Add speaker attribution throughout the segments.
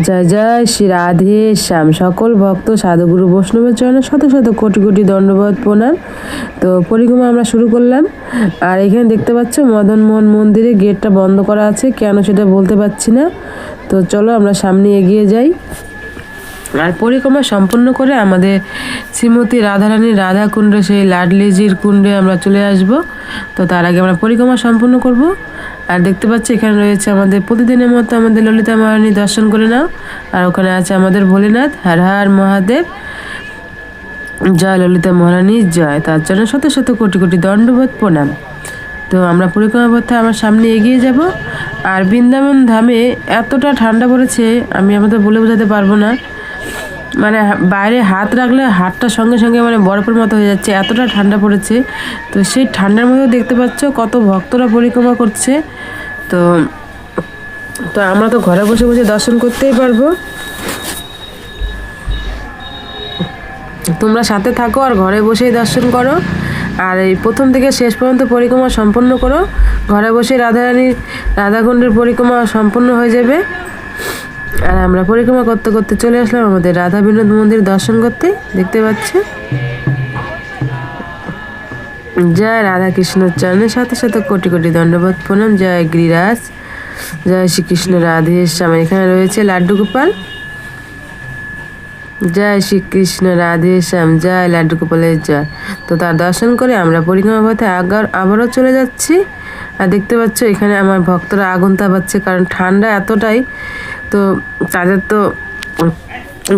Speaker 1: জয় জয় শ্রী রাধে শ্যাম। সকল ভক্ত সাধুগুরু বৈষ্ণবের চরণে শত শত কোটি কোটি দণ্ডবোধ প্রণাম। তো পরিক্রমা আমরা শুরু করলাম। আর এখানে দেখতে পাচ্ছ মদনমোহন মন্দিরে গেটটা বন্ধ করা আছে, কেন সেটা বলতে পারছি না। তো চলো আমরা সামনে এগিয়ে যাই। আর পরিক্রমা সম্পূর্ণ করে আমাদের শ্রীমতী রাধারানী রাধা কুণ্ডে, সেই লাডলিজির কুণ্ডে আমরা চলে আসব। তো তার আগে আমরা পরিক্রমা সম্পূর্ণ করব। আর দেখতে পাচ্ছি এখানে রয়েছে আমাদের প্রতিদিনের মতো আমাদের ললিতা মহারানী, দর্শন করে নাও। আর ওখানে আছে আমাদের ভোলেনাথ। হর হর মহাদেব, জয় ললিতা মহারানী জয়। তার জন্য শত শত কোটি কোটি দণ্ডবোধ প্রণাম। তো আমরা পরিক্রমা পথে আমার সামনে এগিয়ে যাব। আর বৃন্দাবন ধামে এতটা ঠান্ডা পড়েছে, আমি আমাদের বলে বোঝাতে পারবো না। মানে বাইরে হাত রাখলে হাতটা সঙ্গে সঙ্গে মানে বরফের মতো হয়ে যাচ্ছে, এতটা ঠান্ডা পড়েছে। তো সেই ঠান্ডার মধ্যে দেখতে পাচ্ছ কত ভক্তরা পরিক্রমা করছে। তো তো আমরা তো ঘরে বসে বসে দর্শন করতেই পারবো। তোমরা সাথে থাকো আর ঘরে বসেই দর্শন করো। আর এই প্রথম থেকে শেষ পর্যন্ত পরিক্রমা সম্পন্ন করো। ঘরে বসে রাধারানীর রাধাকুণ্ডের পরিক্রমা সম্পন্ন হয়ে যাবে। আর আমরা পরিক্রমা করতে করতে চলে আসলাম আমাদের রাধা বিনোদ মন্দির দর্শন করতে। দেখতে পাচ্ছে জয় রাধা কৃষ্ণর চরণের সাথে সাথে কোটি কোটি দণ্ডবোধ প্রণাম। জয় গিরিরাজ, জয় শ্রীকৃষ্ণ রাধে শ্যাম। এখানে রয়েছে লাড্ডু গোপাল। জয় শ্রীকৃষ্ণ রাধে শ্যাম, জয় লাড্ডু গোপালের জয়। তো তার দর্শন করে আমরা পরিক্রমা পথে আবারও চলে যাচ্ছি। আর দেখতে পাচ্ছ এখানে আমার ভক্তরা আগুন তাপাচ্ছে, কারণ ঠান্ডা এতটাই। তো তাদের তো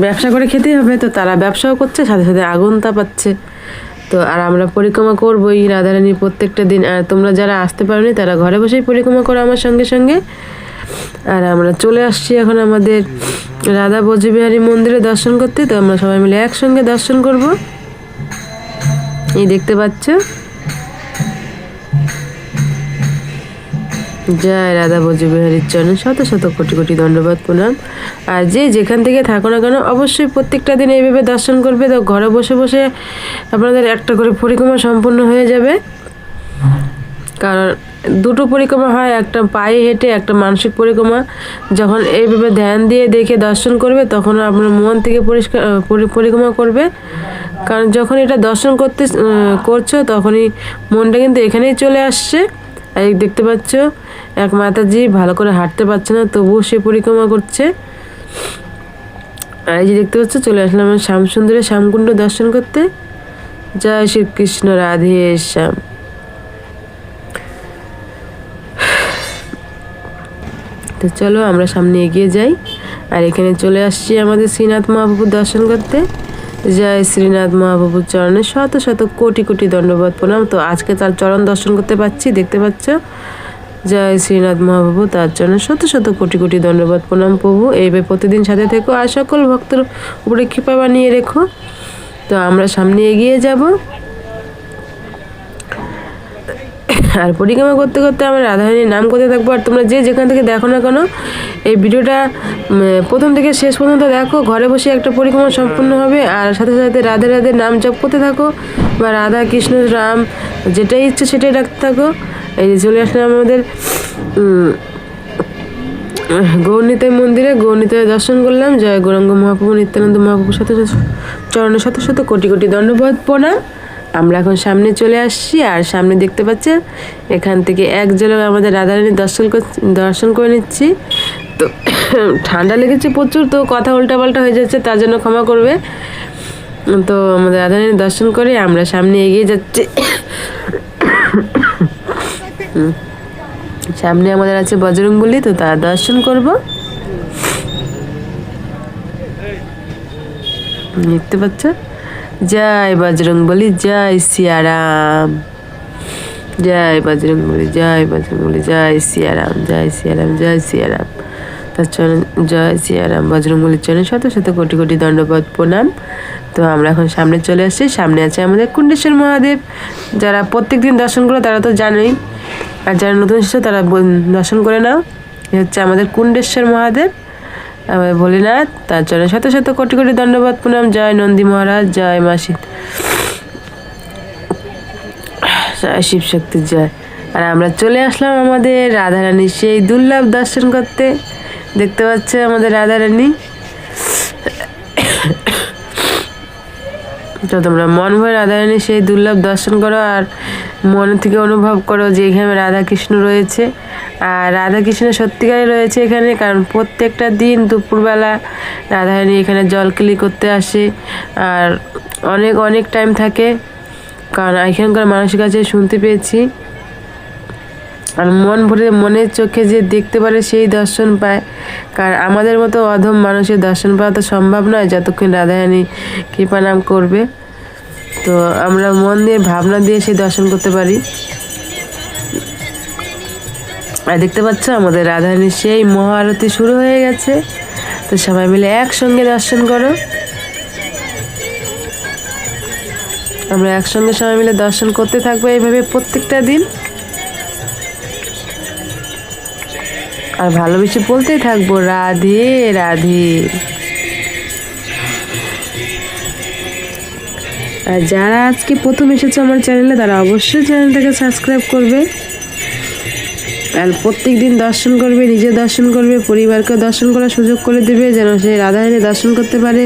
Speaker 1: ব্যবসা করে খেতেই হবে, তো তারা ব্যবসাও করছে, সাথে সাথে আগুন তাপাচ্ছে। তো আর আমরা পরিক্রমা করবোই রাধারানী প্রত্যেকটা দিন। আর তোমরা যারা আসতে পারোনি তারা ঘরে বসেই পরিক্রমা করো আমার সঙ্গে সঙ্গে। আর আমরা চলে আসছি এখন আমাদের রাধা ব্রজবিহারী মন্দিরে দর্শন করতে। তো আমরা সবাই মিলে একসঙ্গে দর্শন করব। এই দেখতে পাচ্ছ জয় রাধা ব্রজবিহারীর চরণে শত শত কোটি কোটি দণ্ডবোধ প্রণাম। আর যে যেখান থেকে থাকো না কেন অবশ্যই প্রত্যেকটা দিন এইভাবে দর্শন করবে। তো ঘরে বসে বসে আপনাদের একটা করে পরিক্রমা সম্পূর্ণ হয়ে যাবে। কারণ দুটো পরিক্রমা হয়, একটা পায়ে হেঁটে, একটা মানসিক পরিক্রমা। যখন এইভাবে ধ্যান দিয়ে দেখে দর্শন করবে তখন আপনার মন থেকে পরিক্রমা করবে। কারণ যখন এটা দর্শন করছো তখনই মনটা কিন্তু এখানেই চলে আসছে। আর দেখতে পাচ্ছ এক মাতাজি ভালো করে হাঁটতে পারছে না, তবুও সে পরিক্রমা করছে। আর এই যে দেখতে পাচ্ছ চলে আসলাম শ্যামসুন্দরের শ্যামকুণ্ড দর্শন করতে। জয় শ্রীকৃষ্ণ রাধে শ্যাম। তো চলো আমরা সামনে এগিয়ে যাই। আর এখানে চলে আসছি আমাদের শ্রীনাথ মহাপ্রভুর দর্শন করতে। জয় শ্রীনাথ মহাপ্রভুর চরণে শত শত কোটি কোটি দণ্ডবোধ প্রণাম। তো আজকে তার চরণ দর্শন করতে পাচ্ছি, দেখতে পাচ্ছ। জয় শ্রীনাথ মহাপ্রভু, তার চরণে শত শত কোটি কোটি দণ্ডবোধ প্রণাম। প্রভু এইভাবে প্রতিদিন সাথে থেকো আর সকল ভক্তের উপরে কৃপা বানিয়ে রেখো। তো আমরা সামনে এগিয়ে যাব। আর পরিক্রমা করতে করতে আমরা রাধারানীর নাম করতে থাকবো। আর তোমরা যে যেখান থেকে দেখো না কেন এই ভিডিওটা প্রথম থেকে শেষ পর্যন্ত দেখো। ঘরে বসে একটা পরিক্রমা সম্পূর্ণ হবে। আর সাথে সাথে রাধে রাধে নাম জপ করতে থাকো, বা রাধা কৃষ্ণ রাম যেটাই ইচ্ছে সেটাই রাখতে থাকো। এই যে চলে আসলাম আমাদের গৌরনিতাই মন্দিরে। গৌরনিতাই দর্শন করলাম। জয় গৌরাঙ্গ মহাপ্রভু নিত্যানন্দ মহাপ্রভুর সাথে চরণে শত শত কোটি কোটি দণ্ডবোধ প্রণাম। আমরা এখন সামনে চলে আসছি। আর সামনে দেখতে পাচ্ছেন এখান থেকে এক ঝলক আমাদের রাধারানী দর্শন করে নিচ্ছি। তো ঠান্ডা লেগেছে প্রচুর, তো কথা উল্টাপাল্টা হয়ে যাচ্ছে, তার জন্য ক্ষমা করবে। তো আমাদের রাধারানী দর্শন করে আমরা সামনে এগিয়ে যাচ্ছি। সামনে আমাদের আছে বজরংবলী, তো তার দর্শন করব। দেখতে পাচ্ছ জয় বজরংবলী, জয় সিয়ারাম। জয় বজরংবলী, জয় বজরংবলী, জয় সিয়ারাম, জয় সিয়ারাম, জয় সিয়ারাম। তার চরণ জয় সিয়ারাম। বজরংবলীর চরণে শত শত কোটি কোটি দণ্ডবোধ প্রণাম। তো আমরা এখন সামনে চলে আসছি। সামনে আছে আমাদের কুণ্ডেশ্বর মহাদেব। যারা প্রত্যেক দিন দর্শন করে তারা তো জানোই, আর যারা নতুন এসেছে তারা দর্শন করে নাও। এ হচ্ছে আমাদের কুণ্ডেশ্বর মহাদেব, আমাদের ভোলেনাথ। তার জন্য শত শত কোটি কোটি দণ্ডবোধ প্রণাম। জয় নন্দী মহারাজ, জয় মাসি, জয় শিব শক্তির জয়। আর আমরা চলে আসলাম আমাদের রাধারানীর সেই দুর্লভ দর্শন করতে। দেখতে পাচ্ছে আমাদের রাধারানী। তো তোমরা মন ভরে রাধারানী সেই দুর্লভ দর্শন করো আর মন থেকে অনুভব করো যে এখানে রাধাকৃষ্ণ রয়েছে। আর রাধাকৃষ্ণ সত্যিকারই রয়েছে এখানে, কারণ প্রত্যেকটা দিন দুপুরবেলা রাধারানী এখানে জলকেলি করতে আসে আর অনেক অনেক টাইম থাকে, কারণ এখানকার মানুষের কাছে শুনতে পেয়েছি। আর মন ভরে মনের চোখে যে দেখতে পারে সেই দর্শন পায়, কারণ আমাদের মতো অধম মানুষের দর্শন পাওয়া তো সম্ভব নয় যতক্ষণ রাধারানী কৃপা নাম করবে। তো আমরা মন দিয়ে ভাবনা দিয়ে সেই দর্শন করতে পারি। আর দেখতে পাচ্ছ আমাদের রাধারানীর সেই মহাআরতি শুরু হয়ে গেছে। তো সবাই মিলে একসঙ্গে দর্শন করো। আমরা একসঙ্গে সবাই মিলে দর্শন করতে থাকবো এইভাবে প্রত্যেকটা দিন, আর ভালোবেসে বলতেই থাকবো রাধে রাধে। আর যারা আজকে প্রথম এসেছে আমার চ্যানেলে তারা অবশ্যই চ্যানেলটাকে সাবস্ক্রাইব করবে আর প্রত্যেক দিন দর্শন করবে, নিজে দর্শন করবে, পরিবারকে দর্শন করার সুযোগ করে দেবে যেন সে রাধারানী দর্শন করতে পারে।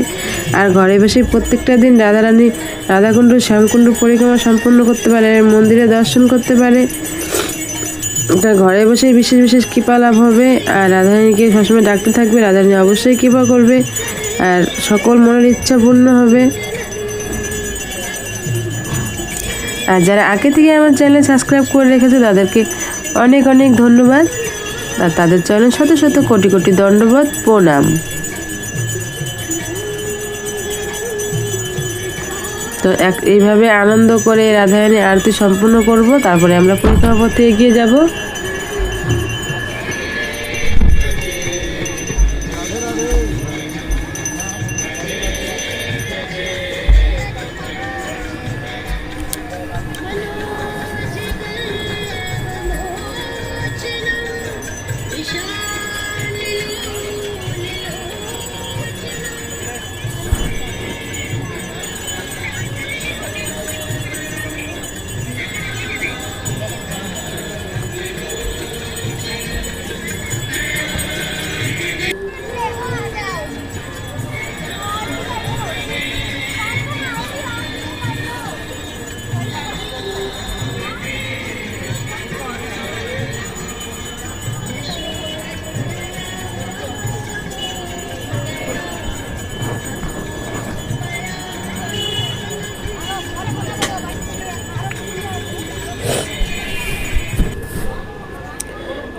Speaker 1: আর ঘরে বসে প্রত্যেকটা দিন রাধারানী রাধাকুণ্ড শ্যামকুণ্ড পরিক্রমা সম্পন্ন করতে পারে, মন্দিরে দর্শন করতে পারে। এটা ঘরে বসেই বিশেষ বিশেষ কৃপা লাভ হবে। আর রাধারানীকে সবসময় ডাকতে থাকবে, রাধারানী অবশ্যই কৃপা করবে আর সকল মনের ইচ্ছা পূর্ণ হবে। আর যারা আগে থেকে আমার চ্যানেল সাবস্ক্রাইব করে রেখেছে তাদেরকে অনেক অনেক ধন্যবাদ, আর তাদের চ্যানেল শত শত কোটি কোটি দণ্ডবোধ প্রণাম। তো এইভাবে আনন্দ করে রাধারানী আরতি সম্পূর্ণ করব, তারপরে আমরা পরিক্রমা পথে এগিয়ে যাব।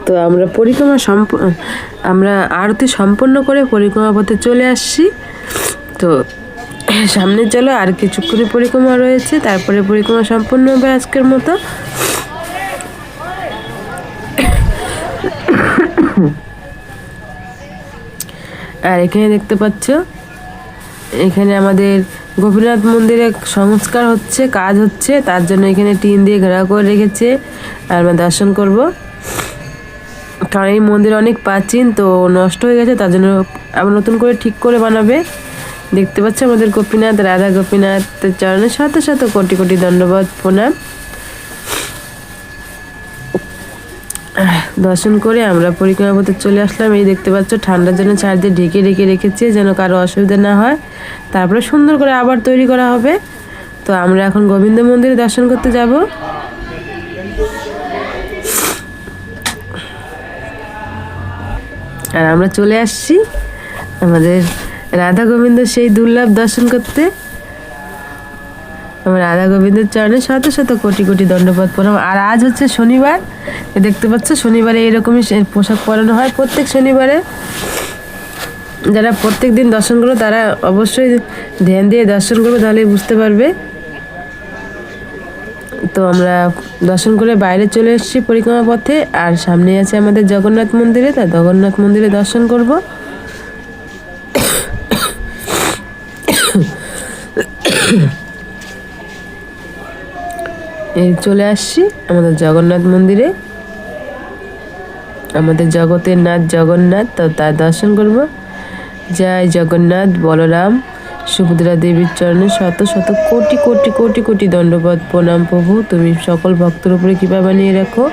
Speaker 1: তো আমরা আরতি সম্পন্ন করে পরিক্রমা পথে চলে আসছি। তো সামনে চলো, আর কিছুক্ষণই পরিক্রমা রয়েছে, তারপরে পরিক্রমা সম্পন্ন হবে আজকের মতো। আর এখানে দেখতে পাচ্ছ এখানে আমাদের গোপীনাথ মন্দিরে সংস্কার হচ্ছে, কাজ হচ্ছে, তার জন্য এখানে টিন দিয়ে ঘেরা করে রেখেছে। আর আমরা দর্শন করব, কারণ এই মন্দির অনেক প্রাচীন, তো নষ্ট হয়ে গেছে, তার জন্য আবার নতুন করে ঠিক করে বানাবে। দেখতে পাচ্ছ আমাদের গোপীনাথ, রাধা গোপীনাথের চরণে শত শত কোটি কোটি দণ্ডবোধ প্রণাম। দর্শন করে আমরা পরিক্রমা পথে চলে আসলাম। এই দেখতে পাচ্ছ ঠান্ডার জন্য চারদিকে ঢেকে ঢেকে রেখেছে যেন কারো অসুবিধা না হয়, তারপরে সুন্দর করে আবার তৈরি করা হবে। তো আমরা এখন গোবিন্দ মন্দিরে দর্শন করতে যাব। আর আমরা চলে আসছি আমাদের রাধা গোবিন্দ সেই দুর্লভ দর্শন করতে। আমার রাধা গোবিন্দের চরণে শত শত কোটি কোটি দণ্ডবোধ প্রণাম। আর আজ হচ্ছে শনিবার, দেখতে পাচ্ছ শনিবারে এরকমই পোশাক পরানো হয় প্রত্যেক শনিবারে। যারা প্রত্যেক দিন দর্শন করো তারা অবশ্যই ধ্যান দিয়ে দর্শন করবে, তাহলেই বুঝতে পারবে। তো আমরা দর্শন করে বাইরে চলে এসেছি পরিক্রমা পথে, আর সামনে আছে আমাদের জগন্নাথ মন্দিরে, তা জগন্নাথ মন্দিরে দর্শন করব। এই চলে আসছি আমাদের জগন্নাথ মন্দিরে, আমাদের জগতের নাথ জগন্নাথ, তো তার দর্শন করব। জয় জগন্নাথ বলরাম সুভদ্রা দেবীর চরণে শত শত কোটি কোটি কোটি কোটি দণ্ডবোধ প্রণাম। প্রভু তুমি সকল ভক্তের উপরে কৃপা বানিয়ে রাখো,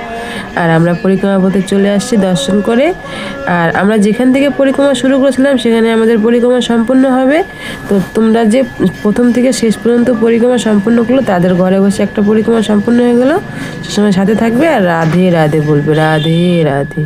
Speaker 1: আর আমরা পরিক্রমা পথে চলে আসছি দর্শন করে। আর আমরা যেখান থেকে পরিক্রমা শুরু করেছিলাম সেখানে আমাদের পরিক্রমা সম্পূর্ণ হবে। তো তোমরা যে প্রথম থেকে শেষ পর্যন্ত পরিক্রমা সম্পূর্ণ করলো তাদের ঘরে বসে একটা পরিক্রমা সম্পূর্ণ হয়ে গেল। সে সময় সাথে থাকবে আর রাধে রাধে বলবে, রাধে রাধে।